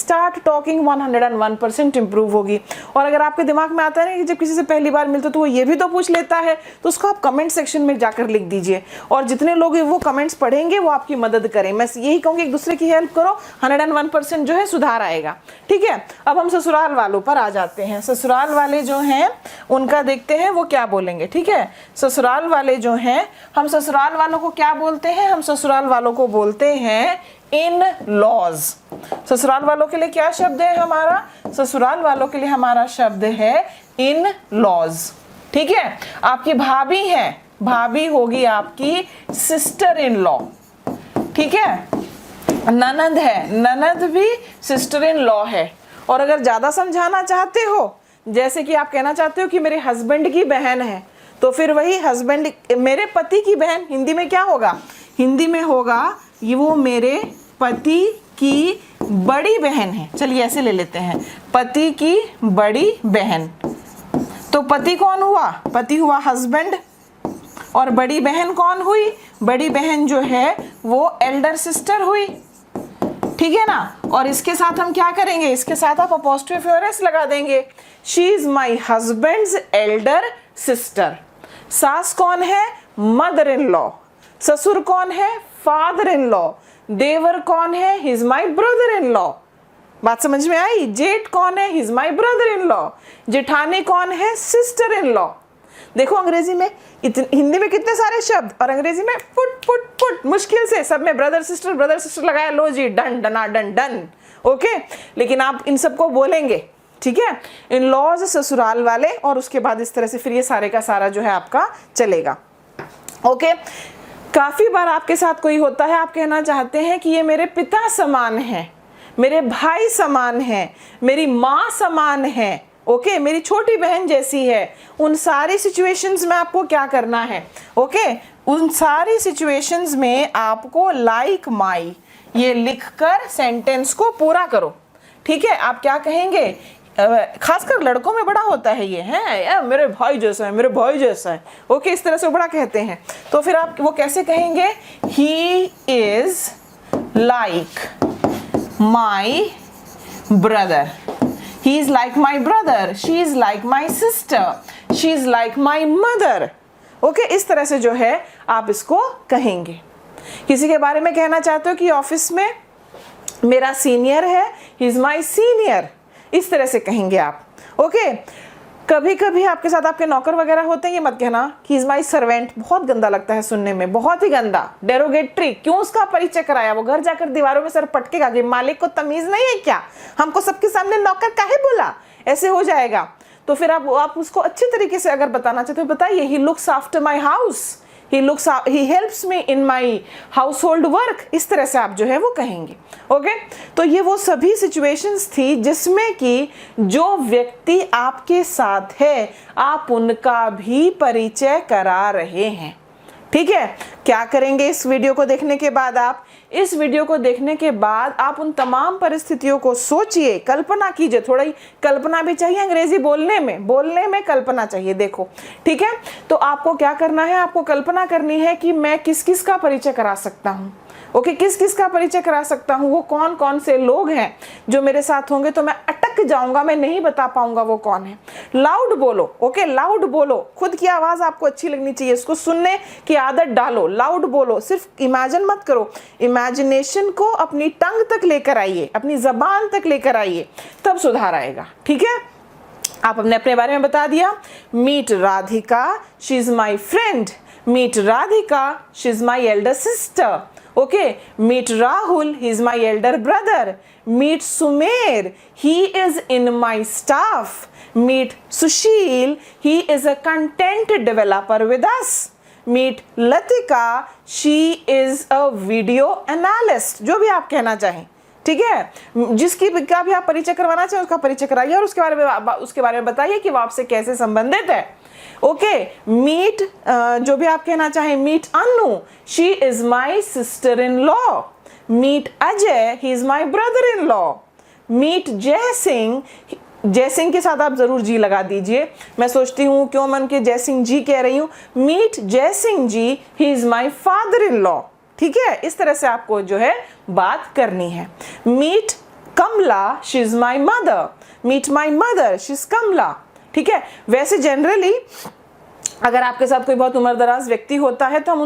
101% improve होगी। और अगर आपके दिमाग में आता है ना कि जब किसी से पहली बार मिलते तो वो ये भी तो पूछ लेता है, तो उसको आप कमेंट सेक्शन में जाकर लिख दीजिए, और जितने लोग वो कमेंट्स पढ़ेंगे वो आपकी मदद करें। मैं यही कहूँगी एक दूसरे की हेल्प करो, 101% जो है सुधार आएगा। ठीक है, अब हम ससुराल वालों पर आ जाते हैं। ससुराल वाले जो हैं उनका देखते हैं वो क्या बोलेंगे। ठीक है, ससुराल वाले जो हैं, हम ससुराल वालों को क्या बोलते हैं, हम ससुराल वालों को बोलते हैं इन लॉज। ससुराल वालों के लिए क्या शब्द है हमारा, ससुराल वालों के लिए हमारा शब्द है इन लॉज। ठीक है, आपकी भाभी है, भाभी होगी आपकी सिस्टर इन लॉ। ठीक है, ननद है, ननद भी सिस्टर इन लॉ है। और अगर ज्यादा समझाना चाहते हो, जैसे कि आप कहना चाहते हो कि मेरे हस्बैंड की बहन है, तो फिर वही हस्बैंड, मेरे पति की बहन हिंदी में क्या होगा, हिंदी में होगा ये वो मेरे पति की बड़ी बहन है। चलिए ऐसे ले लेते हैं, पति की बड़ी बहन। तो पति कौन हुआ, पति हुआ हस्बैंड, और बड़ी बहन कौन हुई, बड़ी बहन जो है वो एल्डर सिस्टर हुई। ठीक है ना। और इसके साथ हम क्या करेंगे, इसके साथ आप अपोस्ट्रोफी और एस लगा देंगे। She is my husband's elder sister. सास कौन है, मदर इन लॉ। ससुर कौन है, फादर इन लॉ। देवर कौन है? ही is my brother in law. बात समझ में आई? जेठ कौन है? ही is my brother in law. जेठानी कौन है? Sister in law. देखो अंग्रेजी में हिंदी में कितने सारे शब्द और अंग्रेजी में पुट पुट पुट, मुश्किल से सब में ब्रदर सिस्टर लगाया, लो जी डन डना डन डन। ओके, लेकिन आप इन सबको बोलेंगे, ठीक है, इन लॉज ससुराल वाले, और उसके बाद इस तरह से फिर ये सारे का सारा जो है आपका चलेगा। ओके, काफी बार आपके साथ कोई होता है, आप कहना चाहते हैं कि ये मेरे पिता समान है, मेरे भाई समान है, मेरी माँ समान है, ओके, मेरी छोटी बहन जैसी है। उन सारी सिचुएशंस में आपको क्या करना है? ओके, उन सारी सिचुएशंस में आपको लाइक माई ये लिखकर सेंटेंस को पूरा करो, ठीक है। आप क्या कहेंगे? खासकर लड़कों में बड़ा होता है ये, है मेरे भाई जैसा है, मेरे भाई जैसा है, ओके, इस तरह से बड़ा कहते हैं। तो फिर आप वो कैसे कहेंगे? He is like my brother, he is like my brother, she is like my sister, she is like my mother। Okay, इस तरह से जो है आप इसको कहेंगे। किसी के बारे में कहना चाहते हो कि ऑफिस में मेरा सीनियर है, he is my senior, इस तरह से कहेंगे आप। ओके, कभी कभी आपके साथ आपके नौकर वगैरह होते हैं, ये मत कहना कि इज माई सर्वेंट, बहुत गंदा लगता है सुनने में, बहुत ही गंदा, डेरोगेटरी। क्यों उसका परिचय कराया? वो घर जाकर दीवारों में सर पटकेगा कि मालिक को तमीज नहीं है क्या, हमको सबके सामने नौकर काहे बोला, ऐसे हो जाएगा। तो फिर आप उसको अच्छी तरीके से अगर बताना चाहते हो, बताइए he looks after my house, he helps me in my household work, इस तरह से आप जो है वो कहेंगे। ओके, तो ये वो सभी सिचुएशंस थी जिसमें कि जो व्यक्ति आपके साथ है आप उनका भी परिचय करा रहे हैं, ठीक है। क्या करेंगे इस वीडियो को देखने के बाद? आप इस वीडियो को देखने के बाद आप उन तमाम परिस्थितियों को सोचिए, कल्पना कीजिए, थोड़ा ही कल्पना भी चाहिए अंग्रेजी बोलने में कल्पना चाहिए। देखो, ठीक है, तो आपको क्या करना है? आपको कल्पना करनी है कि मैं किस किस का परिचय करा सकता हूँ। ओके, किस किस का परिचय करा सकता हूँ, वो कौन कौन से लोग हैं जो मेरे साथ होंगे तो मैं अटक जाऊंगा, मैं नहीं बता पाऊंगा वो कौन है। लाउड बोलो, ओके, लाउड बोलो, खुद की आवाज आपको अच्छी लगनी चाहिए, इसको सुनने की आदत डालो, लाउड बोलो, सिर्फ इमेजिन मत करो, इमेजिनेशन को अपनी टंग तक लेकर आइए, अपनी जबान तक लेकर आइए, तब सुधार आएगा, ठीक है। आप अपने बारे में बता दिया, meet Radhika, she is my friend, meet Radhika, she is my elder sister. Okay, meet Rahul, he is my elder brother. Meet Sumer, he is in my staff. Meet Sushil, he is a content developer with us. Meet Latika, she is a video analyst. जो भी आप कहना चाहें, ठीक है, जिसकी का भी आप परिचय करवाना चाहें उसका परिचय कराइए और उसके बारे में बताइए कि वो आपसे कैसे संबंधित है। ओके, मीट जो भी आप कहना चाहें, meet Anu, she is my sister in law. Meet Ajay, he is my brother in law. Meet जय सिंह के साथ आप जरूर जी लगा दीजिए, मैं सोचती हूँ क्यों मन के जय सिंह जी कह रही हूँ। मीट जय Singh ji, he is my father in law, ठीक है, इस तरह से आपको जो है बात करनी है। Meet Kamala, she is my mother. Meet my mother, she is Kamala, ठीक है। वैसे जनरली अगर आपके साथ कोई बहुत उम्रदराज व्यक्ति होता है तो हम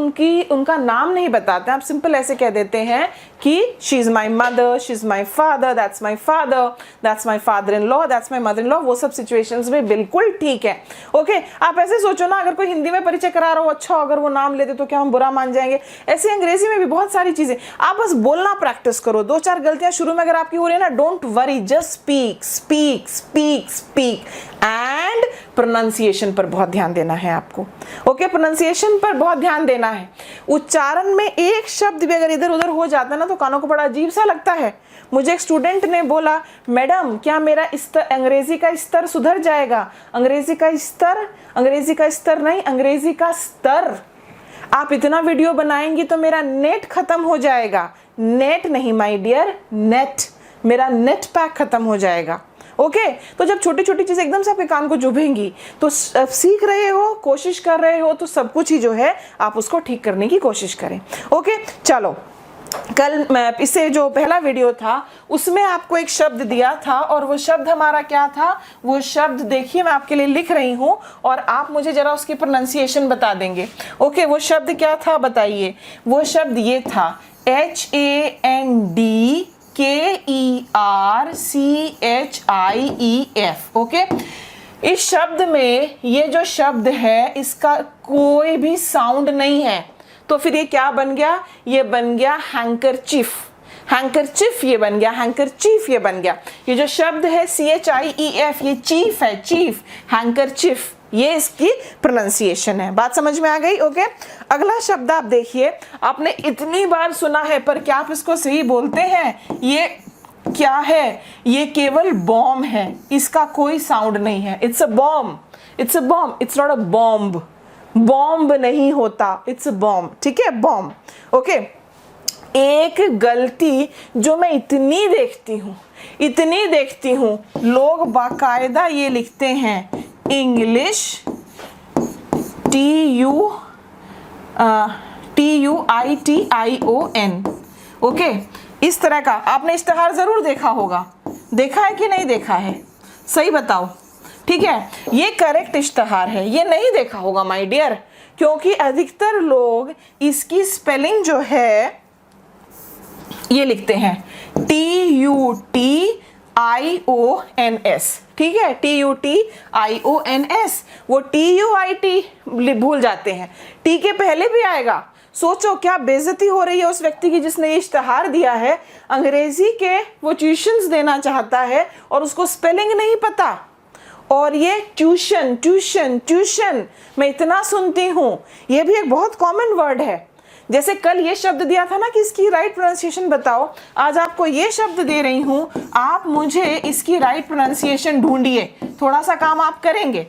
उनका नाम नहीं बताते, आप सिंपल ऐसे कह देते हैं कि she is my mother, she is my father, that's my father, that's my father in law, that's my mother in law. वो सब सिचुएशंस में बिल्कुल ठीक है। ओके, आप ऐसे सोचो ना, अगर कोई हिंदी में परिचय करा रहा हो, अच्छा अगर वो नाम लेते तो क्या हम बुरा मान जाएंगे? ऐसे अंग्रेजी में भी बहुत सारी चीजें, आप बस बोलना प्रैक्टिस करो। 2-4 गलतियां शुरू में अगर आपकी हो रही है ना, don't worry, just speak speak speak speak and pronunciation पर बहुत ध्यान देना है आपको। ओके, प्रोनाउंसिएशन पर बहुत ध्यान देना है। उच्चारण में एक शब्द भी अगर इधर उधर हो जाता है ना तो कानों को बड़ा अजीब सा लगता है। मुझे एक स्टूडेंट ने बोला, मैडम क्या मेरा अंग्रेजी का स्तर सुधर जाएगा? अंग्रेजी का स्तर नहीं, अंग्रेजी का स्तर। आप इतना वीडियो बनाएंगी तो मेरा नेट खत्म हो जाएगा। नेट नहीं माय डियर, नेट, मेरा नेट पैक खत्म हो जाएगा। ओके, तो जब छोटी छोटी चीजें एकदम से आपके कान को चुभेंगी तो सीख रहे हो, कोशिश कर रहे हो, तो सब कुछ ही जो है आप उसको ठीक करने की कोशिश करें। ओके, चलो, कल मैं इससे जो पहला वीडियो था उसमें आपको एक शब्द दिया था और वो शब्द हमारा क्या था? वो शब्द देखिए मैं आपके लिए लिख रही हूँ और आप मुझे जरा उसकी प्रोनाउंसिएशन बता देंगे। ओके, वो शब्द क्या था बताइए? वो शब्द ये था, HANDKERCHIEF। ओके, इस शब्द में ये जो शब्द है इसका कोई भी साउंड नहीं है, तो फिर ये क्या बन गया? ये बन गया हैंकरचीफ। हैंकरचीफ ये बन गया, हैंकरचीफ ये बन गया। ये जो शब्द है CHIEF, ये चीफ है, चीफ, हैंकरचीफ, ये इसकी प्रोनाउंसिएशन है। बात समझ में आ गई? ओके, अगला शब्द आप देखिए, आपने इतनी बार सुना है पर क्या आप इसको सही बोलते हैं? ये क्या है? ये केवल बॉम्ब है, इसका कोई साउंड नहीं है। It's a bomb, it's a bomb, it's not a bomb. Bomb नहीं होता, इट्स अ बॉम्ब, ठीक है, बॉम्ब। ओके, एक गलती जो मैं इतनी देखती हूँ, लोग बाकायदा ये लिखते हैं इंग्लिश TUITION। ओके, इस तरह का आपने इश्तिहार जरूर देखा होगा, देखा है कि नहीं देखा है? सही बताओ, ठीक है, ये करेक्ट इश्तिहार है। ये नहीं देखा होगा माय डियर, क्योंकि अधिकतर लोग इसकी स्पेलिंग जो है ये लिखते हैं TUTIONS, ठीक है, TUTIONS। वो TUIT भूल जाते हैं, टी के पहले भी आएगा। सोचो क्या बेइज्जती हो रही है उस व्यक्ति की जिसने ये इश्तिहार दिया है, अंग्रेजी के वो ट्यूशंस देना चाहता है और उसको स्पेलिंग नहीं पता। और ये ट्यूशन ट्यूशन ट्यूशन मैं इतना सुनती हूँ, ये भी एक बहुत कॉमन वर्ड है। जैसे कल ये शब्द दिया था ना कि इसकी राइट प्रोनाउंसिएशन बताओ, आज आपको ये शब्द दे रही हूँ, आप मुझे इसकी राइट प्रोनाउंसिएशन ढूंढिए, थोड़ा सा काम आप करेंगे।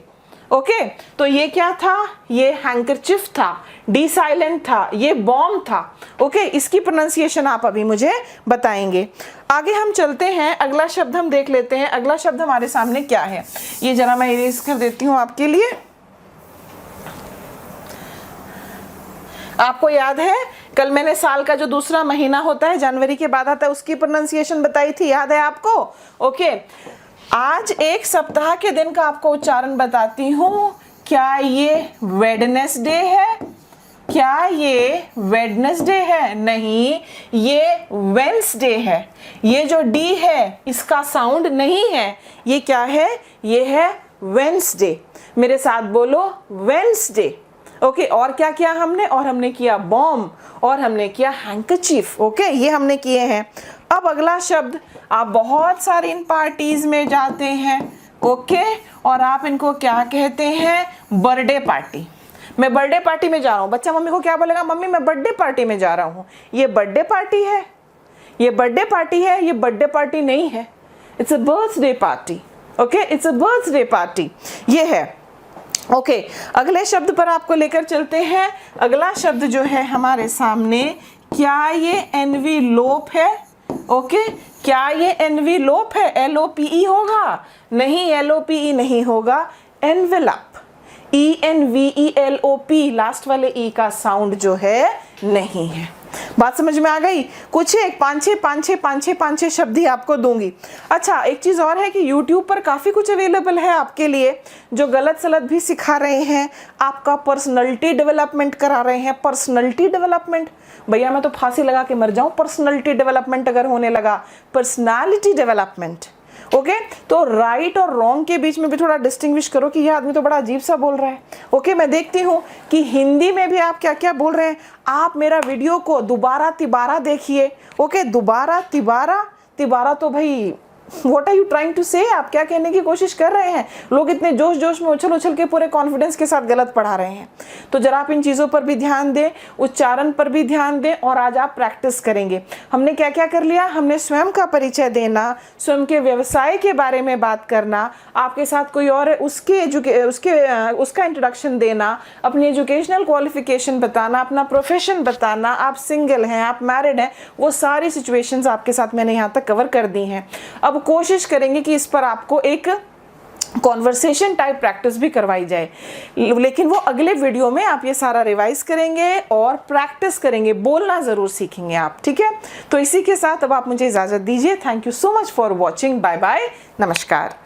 ओके, तो ये क्या था? ये हैंकरचीफ था, डी साइलेंट था, ये बॉम्ब था। ओके, इसकी प्रोनाउंसिएशन आप अभी मुझे बताएंगे। आगे हम चलते हैं, अगला शब्द हम देख लेते हैं। अगला शब्द हमारे सामने क्या है, ये जरा मैं इरेज कर देती हूँ आपके लिए। आपको याद है कल मैंने साल का जो दूसरा महीना होता है, जनवरी के बाद आता है, उसकी प्रोनाउंसिएशन बताई थी, याद है आपको? ओके, आज एक सप्ताह के दिन का आपको उच्चारण बताती हूँ। क्या ये वेडनेसडे है? क्या ये वेडनेसडे है? नहीं, ये वेंसडे है। ये जो डी है इसका साउंड नहीं है, ये क्या है? ये है वेंसडे। मेरे साथ बोलो, वेंसडे। ओके, और क्या किया हमने? और हमने किया बॉम्ब, और हमने किया हैंकरचीफ। ओके, ये हमने किए हैं। अब अगला शब्द, आप बहुत सारे इन पार्टीज में जाते हैं, ओके, और आप इनको क्या कहते हैं? Birthday party. मैं बर्थडे पार्टी में जा रहा हूँ। बच्चा मम्मी को क्या बोलेगा? मम्मी मैं बर्थडे पार्टी में जा रहा हूँ। ये बर्थडे पार्टी है, ये बर्थडे पार्टी है, ये बर्थडे पार्टी नहीं है, it's a birthday party. Okay, it's a birthday party, ये है। ओके, अगले शब्द पर आपको लेकर चलते हैं। अगला शब्द जो है हमारे सामने, क्या ये एनवीलोप है? ओके, क्या ये एनवीलोप है? LOPE होगा? नहीं, LOPE नहीं होगा, एनवेलप, ENVELOP, लास्ट वाले ई का साउंड जो है नहीं है। बात समझ में आ गई? कुछ एक पांच छह शब्द ही आपको दूंगी। अच्छा, एक चीज़ और है कि YouTube पर काफ़ी कुछ अवेलेबल है आपके लिए, जो गलत सलत भी सिखा रहे हैं, आपका पर्सनैलिटी डेवलपमेंट करा रहे हैं। पर्सनैलिटी डेवलपमेंट, भैया मैं तो फांसी लगा के मर जाऊँ पर्सनैलिटी डेवलपमेंट अगर होने लगा। पर्सनैलिटी डेवलपमेंट, ओके, तो राइट और रॉन्ग के बीच में भी थोड़ा डिस्टिंग्विश करो कि यह आदमी तो बड़ा अजीब सा बोल रहा है। ओके, मैं देखती हूँ कि हिंदी में भी आप क्या क्या बोल रहे हैं। आप मेरा वीडियो को दोबारा तिबारा देखिए। ओके, दोबारा तिबारा, तिबारा तो भाई what are you trying to say, आप क्या कहने की कोशिश कर रहे हैं? लोग इतने जोश जोश में उछल उछल के पूरे कॉन्फिडेंस के साथ गलत पढ़ा रहे हैं। तो जरा आप इन चीज़ों पर भी ध्यान दें, उच्चारण पर भी ध्यान दें, और आज आप प्रैक्टिस करेंगे। हमने क्या क्या कर लिया? हमने स्वयं का परिचय देना, स्वयं के व्यवसाय के बारे में बात करना, आपके साथ कोई और है उसका इंट्रोडक्शन देना, अपनी एजुकेशनल क्वालिफिकेशन बताना, अपना प्रोफेशन बताना, आप सिंगल हैं, आप मैरिड हैं, वो सारी सिचुएशंस आपके साथ मैंने यहाँ तक कवर कर दी हैं। अब कोशिश करेंगे कि इस पर आपको एक कॉन्वर्सेशन टाइप प्रैक्टिस भी करवाई जाए, लेकिन वो अगले वीडियो में आप ये सारा रिवाइज करेंगे और प्रैक्टिस करेंगे, बोलना ज़रूर सीखेंगे आप, ठीक है? तो इसी के साथ अब आप मुझे इजाज़त दीजिए। Thank you so much for watching. Bye bye, नमस्कार।